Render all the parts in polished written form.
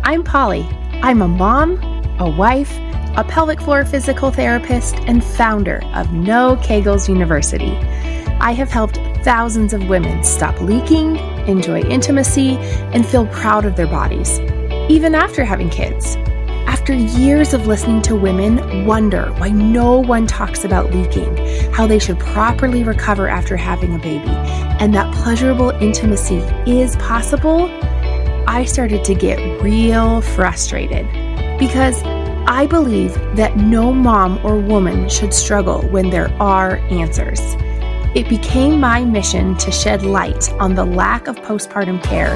I'm Polly. I'm a mom, a wife, a pelvic floor physical therapist, and founder of No Kegels University. I have helped thousands of women stop leaking, enjoy intimacy, and feel proud of their bodies, even after having kids. After years of listening to women wonder why no one talks about leaking, how they should properly recover after having a baby, and that pleasurable intimacy is possible, I started to get real frustrated because I believe that no mom or woman should struggle when there are answers. It became my mission to shed light on the lack of postpartum care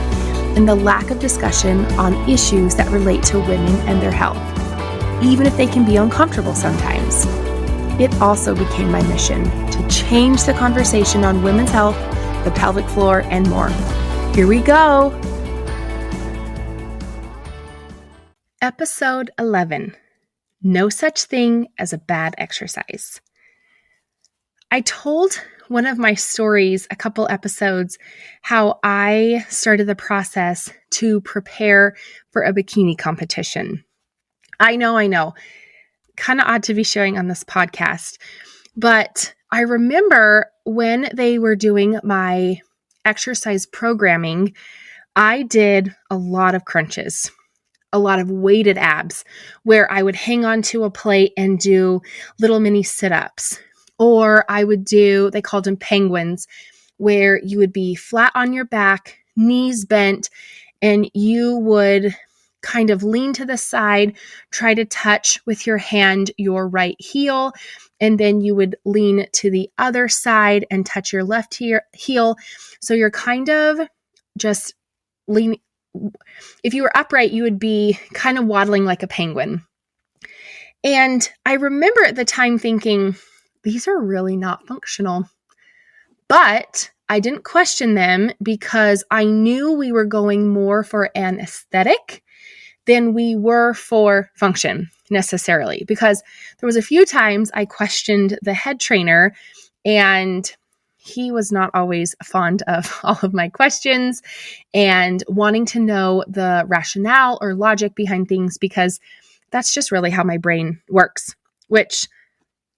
and the lack of discussion on issues that relate to women and their health, even if they can be uncomfortable sometimes. It also became my mission to change the conversation on women's health, the pelvic floor, and more. Here we go. Episode 11, No Such Thing as a Bad Exercise. I told one of my stories a couple episodes how I started the process to prepare for a bikini competition. I know, kind of odd to be showing on this podcast, but I remember when they were doing my exercise programming, I did a lot of crunches. A lot of weighted abs where I would hang onto a plate and do little mini sit-ups. Or I would do, they called them penguins, where you would be flat on your back, knees bent, and you would kind of lean to the side, try to touch with your hand your right heel, and then you would lean to the other side and touch your left heel. So you're kind of just leaning. If you were upright, you would be kind of waddling like a penguin. And I remember at the time thinking, these are really not functional. But I didn't question them because I knew we were going more for an aesthetic than we were for function necessarily. Because there was a few times I questioned the head trainer, and he was not always fond of all of my questions and wanting to know the rationale or logic behind things, because that's just really how my brain works, which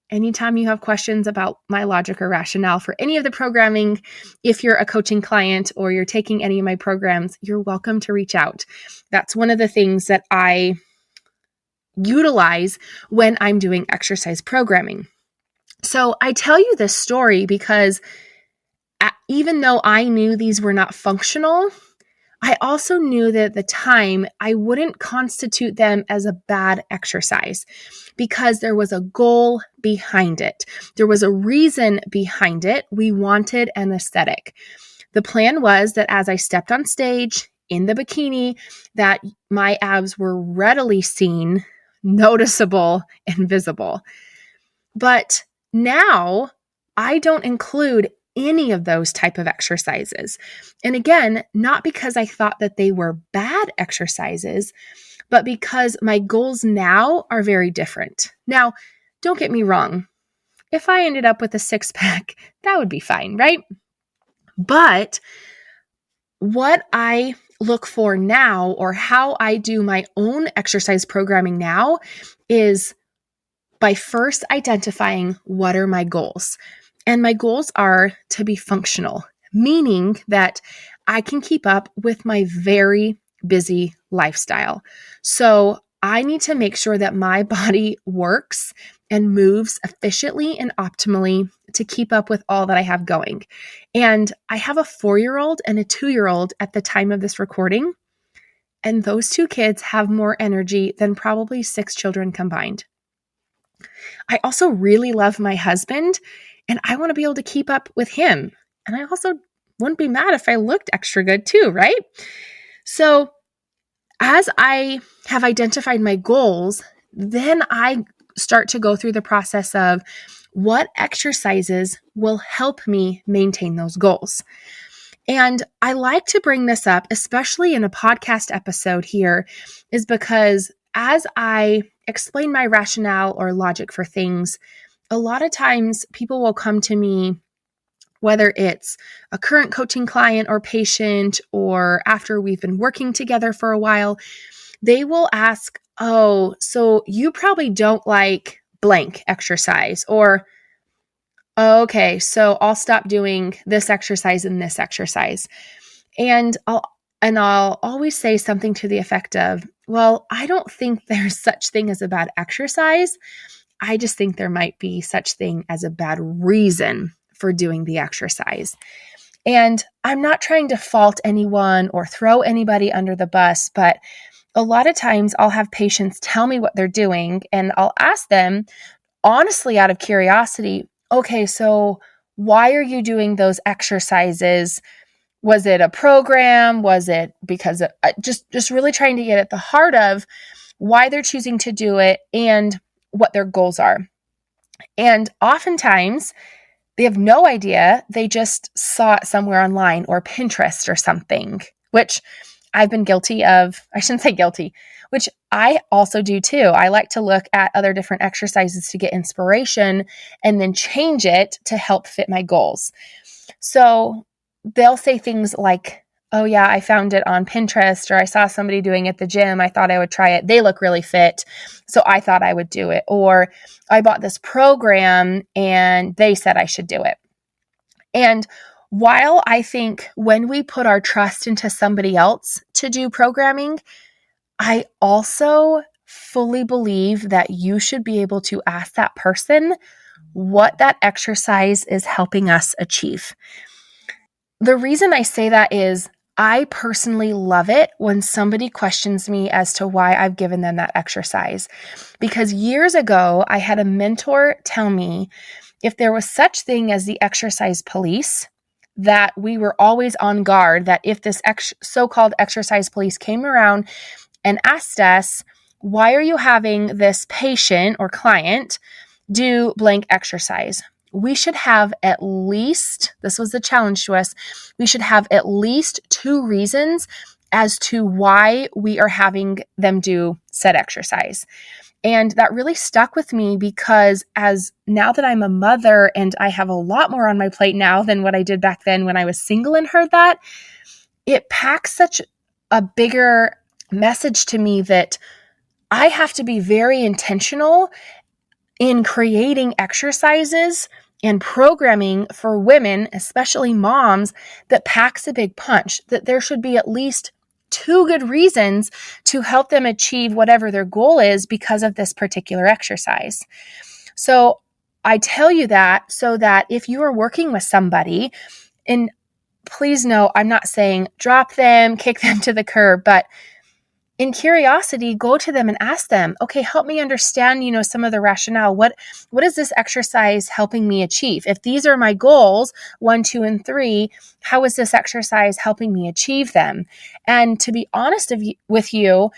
anytime you have questions about my logic or rationale for any of the programming, if you're a coaching client or you're taking any of my programs, you're welcome to reach out. That's one of the things that I utilize when I'm doing exercise programming. So I tell you this story because even though I knew these were not functional, I also knew that at the time I wouldn't constitute them as a bad exercise because there was a goal behind it. There was a reason behind it. We wanted an aesthetic. The plan was that as I stepped on stage in the bikini, that my abs were readily seen, noticeable, and visible. But now I don't include any of those type of exercises. And again, not because I thought that they were bad exercises, but because my goals now are very different. Now, don't get me wrong. If I ended up with a six-pack, that would be fine, right? But what I look for now, or how I do my own exercise programming now, is by first identifying what are my goals. And my goals are to be functional, meaning that I can keep up with my very busy lifestyle. So I need to make sure that my body works and moves efficiently and optimally to keep up with all that I have going. And I have a 4-year-old and a 2-year-old at the time of this recording, and those two kids have more energy than probably 6 children combined. I also really love my husband, and I want to be able to keep up with him. And I also wouldn't be mad if I looked extra good too, right? So as I have identified my goals, then I start to go through the process of what exercises will help me maintain those goals. And I like to bring this up, especially in a podcast episode here, is because as I explain my rationale or logic for things, a lot of times people will come to me, whether it's a current coaching client or patient, or after we've been working together for a while, they will ask, oh, so you probably don't like blank exercise, or, okay, so I'll stop doing this exercise and this exercise. And I'll always say something to the effect of, well, I don't think there's such thing as a bad exercise. I just think there might be such thing as a bad reason for doing the exercise. And I'm not trying to fault anyone or throw anybody under the bus, but a lot of times I'll have patients tell me what they're doing, and I'll ask them honestly out of curiosity, okay, so why are you doing those exercises? Was it a program? Was it because of, just really trying to get at the heart of why they're choosing to do it and what their goals are. And oftentimes they have no idea. They just saw it somewhere online or Pinterest or something, which I've been guilty of. I shouldn't say guilty, which I also do too. I like to look at other different exercises to get inspiration and then change it to help fit my goals. So they'll say things like, oh yeah, I found it on Pinterest, or I saw somebody doing it at the gym. I thought I would try it. They look really fit, so I thought I would do it. Or I bought this program and they said I should do it. And while I think when we put our trust into somebody else to do programming, I also fully believe that you should be able to ask that person what that exercise is helping us achieve. The reason I say that is I personally love it when somebody questions me as to why I've given them that exercise. Because years ago, I had a mentor tell me if there was such thing as the exercise police, that we were always on guard, that if this so-called exercise police came around and asked us, why are you having this patient or client do blank exercise? We should have at least, this was the challenge to us, we should have at least 2 reasons as to why we are having them do said exercise. And that really stuck with me because as now that I'm a mother and I have a lot more on my plate now than what I did back then when I was single and heard that, it packs such a bigger message to me that I have to be very intentional in creating exercises and programming for women, especially moms, that packs a big punch, that there should be at least 2 good reasons to help them achieve whatever their goal is because of this particular exercise. So I tell you that so that if you are working with somebody, and please know, I'm not saying drop them, kick them to the curb, but in curiosity, go to them and ask them, okay, help me understand, some of the rationale. What is this exercise helping me achieve? If these are my goals, 1, 2, and 3, how is this exercise helping me achieve them? And to be honest with you,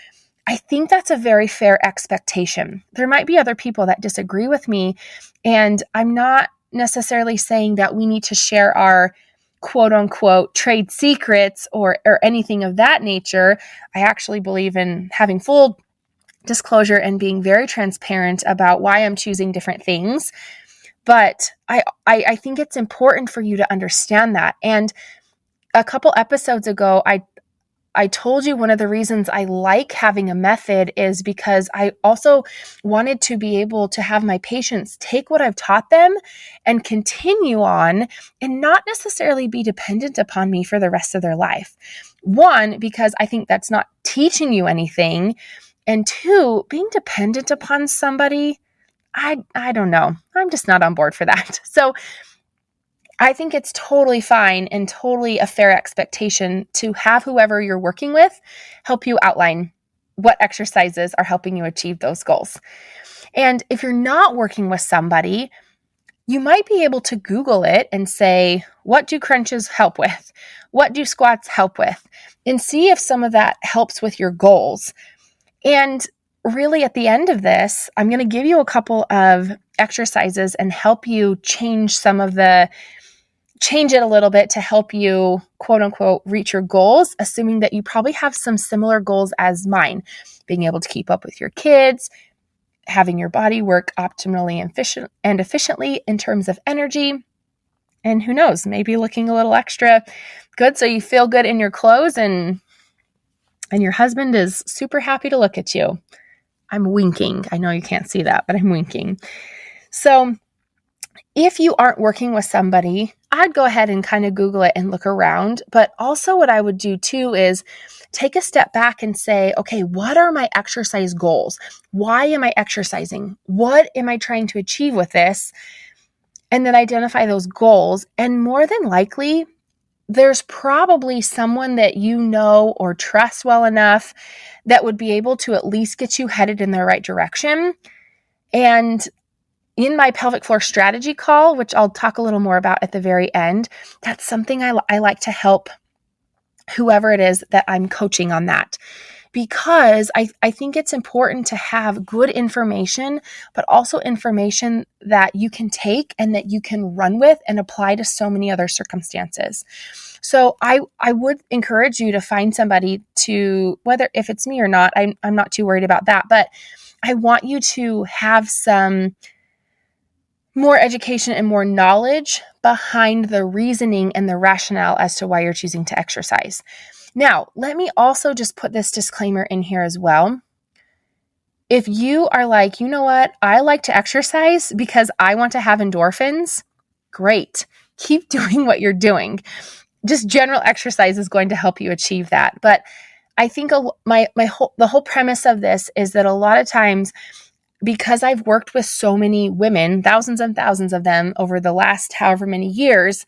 I think that's a very fair expectation. There might be other people that disagree with me, and I'm not necessarily saying that we need to share our quote unquote trade secrets or anything of that nature. I actually believe in having full disclosure and being very transparent about why I'm choosing different things. But I think it's important for you to understand that. And a couple episodes ago, I told you one of the reasons I like having a method is because I also wanted to be able to have my patients take what I've taught them and continue on and not necessarily be dependent upon me for the rest of their life. 1, because I think that's not teaching you anything. And 2, being dependent upon somebody, I don't know. I'm just not on board for that. So I think it's totally fine and totally a fair expectation to have whoever you're working with help you outline what exercises are helping you achieve those goals. And if you're not working with somebody, you might be able to Google it and say, what do crunches help with? What do squats help with? And see if some of that helps with your goals. And really at the end of this, I'm going to give you a couple of exercises and help you change it a little bit to help you, quote unquote, reach your goals, assuming that you probably have some similar goals as mine, being able to keep up with your kids, having your body work optimally and efficiently in terms of energy, and who knows, maybe looking a little extra good so you feel good in your clothes and And your husband is super happy to look at you. I'm winking. I know you can't see that, but I'm winking. So if you aren't working with somebody, I'd go ahead and kind of Google it and look around. But also what I would do too is take a step back and say, okay, what are my exercise goals? Why am I exercising? What am I trying to achieve with this? And then identify those goals. And more than likely, there's probably someone that you know or trust well enough that would be able to at least get you headed in the right direction. And in my pelvic floor strategy call, which I'll talk a little more about at the very end, that's something I like to help whoever it is that I'm coaching on that. Because I think it's important to have good information, but also information that you can take and that you can run with and apply to so many other circumstances. So I would encourage you to find somebody to, whether if it's me or not, I'm not too worried about that, but I want you to have some more education and more knowledge behind the reasoning and the rationale as to why you're choosing to exercise. Now, let me also just put this disclaimer in here as well. If you are like, you know what, I like to exercise because I want to have endorphins, great. Keep doing what you're doing. Just general exercise is going to help you achieve that. But I think the whole premise of this is that a lot of times, because I've worked with so many women, thousands and thousands of them over the last however many years,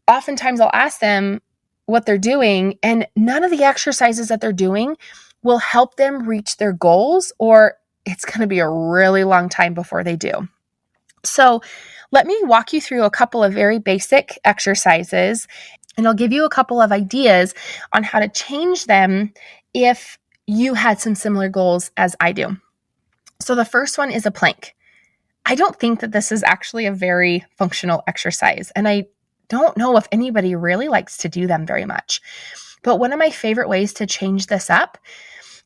oftentimes I'll ask them what they're doing, and none of the exercises that they're doing will help them reach their goals, or it's going to be a really long time before they do. So let me walk you through a couple of very basic exercises, and I'll give you a couple of ideas on how to change them if you had some similar goals as I do. So the first one is a plank. I don't think that this is actually a very functional exercise, and I don't know if anybody really likes to do them very much. But one of my favorite ways to change this up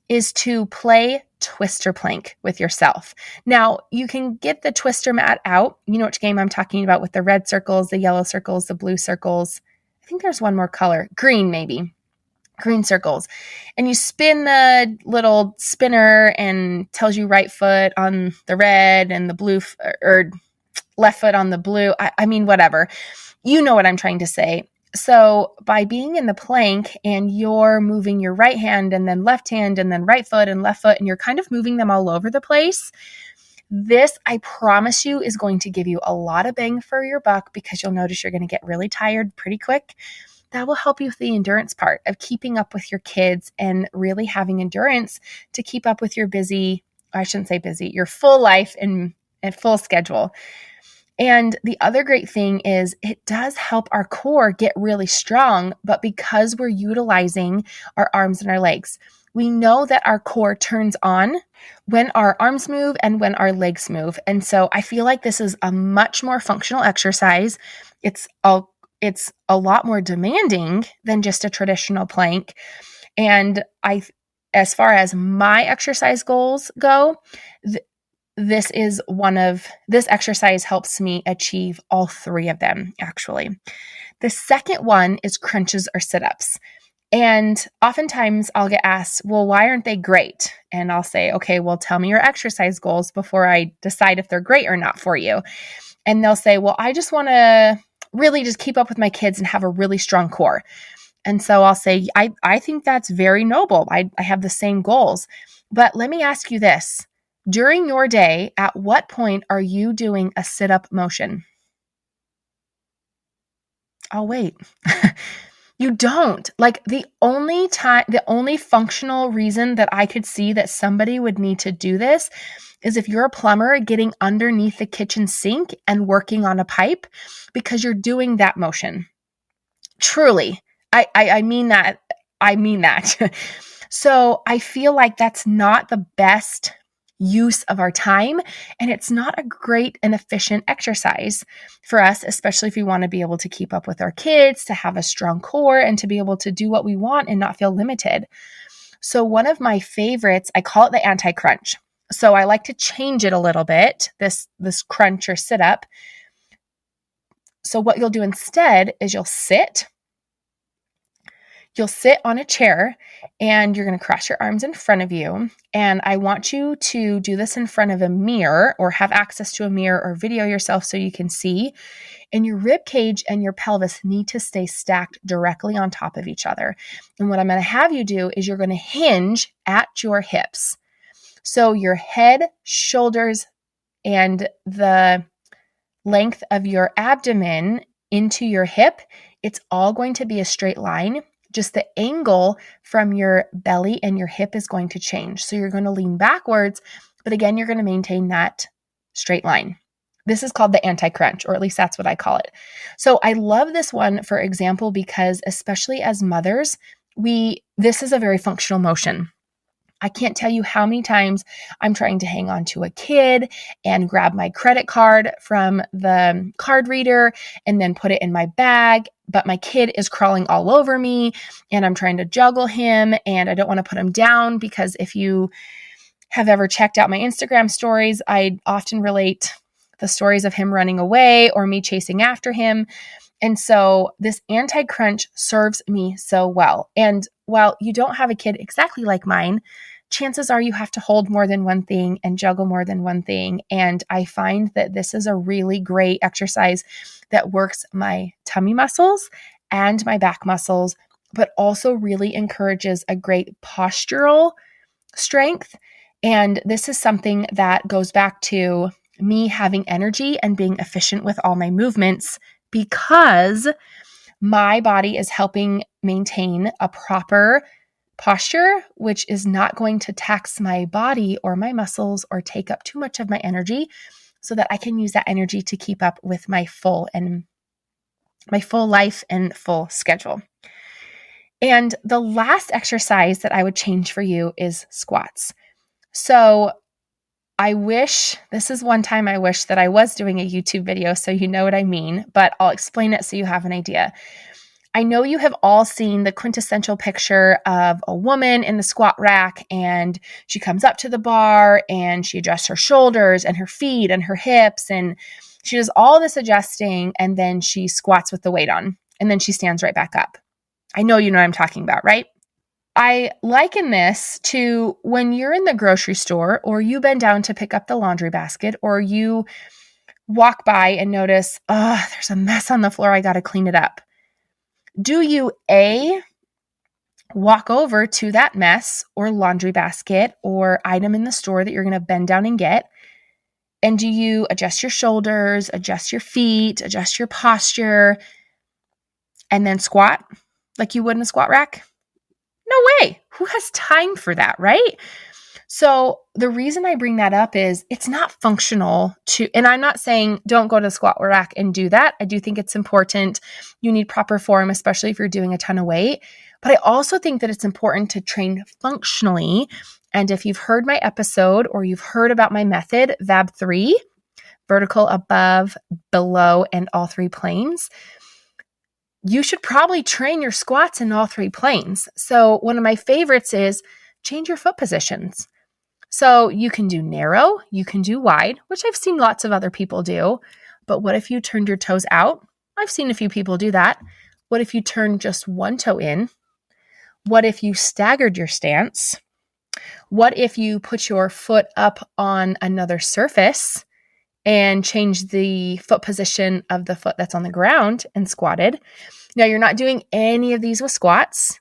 is to play twister plank with yourself. Now, you can get the twister mat out. You know which game I'm talking about, with the red circles, the yellow circles, the blue circles. I think there's one more color, green maybe. Green circles. And you spin the little spinner and tells you right foot on the red and the blue or left foot on the blue. I mean, whatever. You know what I'm trying to say. So by being in the plank and you're moving your right hand and then left hand and then right foot and left foot, and you're kind of moving them all over the place, this, I promise you, is going to give you a lot of bang for your buck, because you'll notice you're going to get really tired pretty quick. That will help you with the endurance part of keeping up with your kids and really having endurance to keep up with your your full life and full schedule. And the other great thing is it does help our core get really strong, but because we're utilizing our arms and our legs, we know that our core turns on when our arms move and when our legs move. And so I feel like this is a much more functional exercise. It's a lot more demanding than just a traditional plank. And as far as my exercise goals go, this exercise helps me achieve all three of them, actually. The second one is crunches or sit-ups. And oftentimes I'll get asked, well, why aren't they great? And I'll say, okay, well, tell me your exercise goals before I decide if they're great or not for you. And they'll say, well, I just want to really just keep up with my kids and have a really strong core. And so I'll say, I think that's very noble. I have the same goals. But let me ask you this. During your day, at what point are you doing a sit-up motion? Oh, wait. You don't. Like, the only functional reason that I could see that somebody would need to do this is if you're a plumber getting underneath the kitchen sink and working on a pipe, because you're doing that motion. Truly. I mean that. I mean that. So I feel like that's not the best use of our time, and it's not a great and efficient exercise for us, especially if we want to be able to keep up with our kids, to have a strong core, and to be able to do what we want and not feel limited. So one of my favorites, I call it the anti-crunch. So I like to change it a little bit, this crunch or sit up. So what you'll do instead is you'll sit, You'll sit on a chair and you're going to cross your arms in front of you. And I want you to do this in front of a mirror or have access to a mirror or video yourself so you can see. And your rib cage and your pelvis need to stay stacked directly on top of each other. And what I'm going to have you do is you're going to hinge at your hips. So your head, shoulders, and the length of your abdomen into your hip, it's all going to be a straight line. Just the angle from your belly and your hip is going to change. So you're going to lean backwards, but again, you're going to maintain that straight line. This is called the anti-crunch, or at least that's what I call it. So I love this one, for example, because especially as mothers, this is a very functional motion. I can't tell you how many times I'm trying to hang on to a kid and grab my credit card from the card reader and then put it in my bag, but my kid is crawling all over me and I'm trying to juggle him and I don't want to put him down because if you have ever checked out my Instagram stories, I often relate the stories of him running away or me chasing after him. And so this anti-crunch serves me so well. And while you don't have a kid exactly like mine, chances are you have to hold more than one thing and juggle more than one thing. And I find that this is a really great exercise that works my tummy muscles and my back muscles, but also really encourages a great postural strength. And this is something that goes back to me having energy and being efficient with all my movements because my body is helping maintain a proper posture, which is not going to tax my body or my muscles or take up too much of my energy so that I can use that energy to keep up with my full life and full schedule. And the last exercise that I would change for you is squats. So this is one time I wish that I was doing a YouTube video so you know what I mean, but I'll explain it so you have an idea. I know you have all seen the quintessential picture of a woman in the squat rack and she comes up to the bar and she adjusts her shoulders and her feet and her hips and she does all this adjusting and then she squats with the weight on and then she stands right back up. I know you know what I'm talking about, right? I liken this to when you're in the grocery store or you bend down to pick up the laundry basket or you walk by and notice, there's a mess on the floor. I got to clean it up. Do you A, walk over to that mess or laundry basket or item in the store that you're going to bend down and get? And do you adjust your shoulders, adjust your feet, adjust your posture, and then squat like you would in a squat rack? No way. Who has time for that, right? So the reason I bring that up is it's not functional and I'm not saying don't go to the squat rack and do that. I do think it's important. You need proper form, especially if you're doing a ton of weight. But I also think that it's important to train functionally. And if you've heard my episode or you've heard about my method, VAB3, vertical, above, below, and all three planes, you should probably train your squats in all three planes. So one of my favorites is change your foot positions. So you can do narrow, you can do wide, which I've seen lots of other people do. But what if you turned your toes out? I've seen a few people do that. What if you turned just one toe in? What if you staggered your stance? What if you put your foot up on another surface and changed the foot position of the foot that's on the ground and squatted? Now, you're not doing any of these with squats,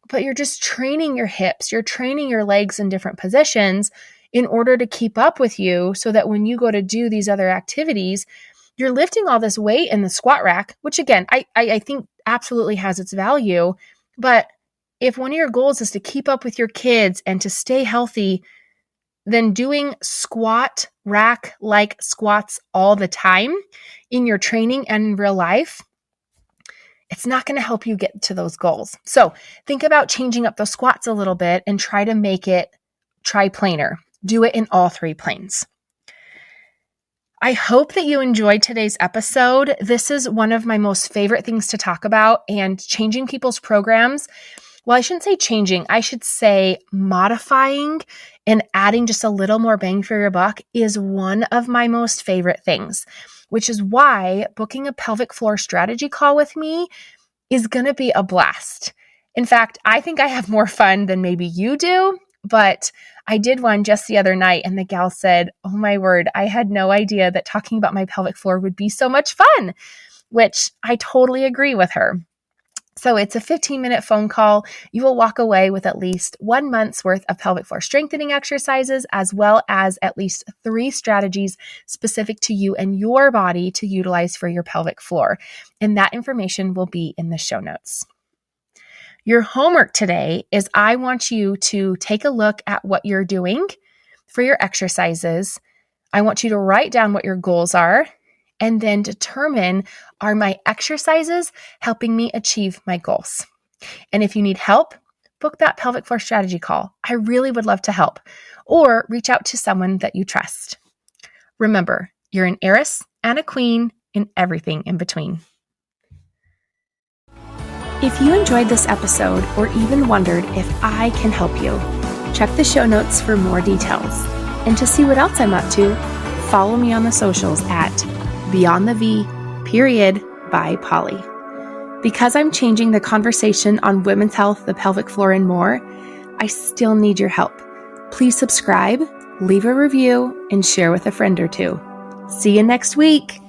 but you're just training your hips. You're training your legs in different positions in order to keep up with you so that when you go to do these other activities, you're lifting all this weight in the squat rack, which again, I think absolutely has its value. But if one of your goals is to keep up with your kids and to stay healthy, then doing squat rack like squats all the time in your training and in real life, it's not going to help you get to those goals. So think about changing up those squats a little bit and try to make it triplanar. Do it in all three planes. I hope that you enjoyed today's episode. This is one of my most favorite things to talk about, and changing people's programs. Well, I shouldn't say changing. I should say modifying and adding just a little more bang for your buck is one of my most favorite things, which is why booking a pelvic floor strategy call with me is going to be a blast. In fact, I think I have more fun than maybe you do, but I did one just the other night and the gal said, oh my word, I had no idea that talking about my pelvic floor would be so much fun, which I totally agree with her. So it's a 15-minute phone call. You will walk away with at least 1 month's worth of pelvic floor strengthening exercises, as well as at least 3 strategies specific to you and your body to utilize for your pelvic floor. And that information will be in the show notes. Your homework today is I want you to take a look at what you're doing for your exercises. I want you to write down what your goals are and then determine, are my exercises helping me achieve my goals? And if you need help, book that pelvic floor strategy call. I really would love to help. Or reach out to someone that you trust. Remember, you're an heiress and a queen and everything in between. If you enjoyed this episode or even wondered if I can help you, check the show notes for more details. And to see what else I'm up to, follow me on the socials at Beyond the V, by Polly. Because I'm changing the conversation on women's health, the pelvic floor, and more, I still need your help. Please subscribe, leave a review, and share with a friend or two. See you next week.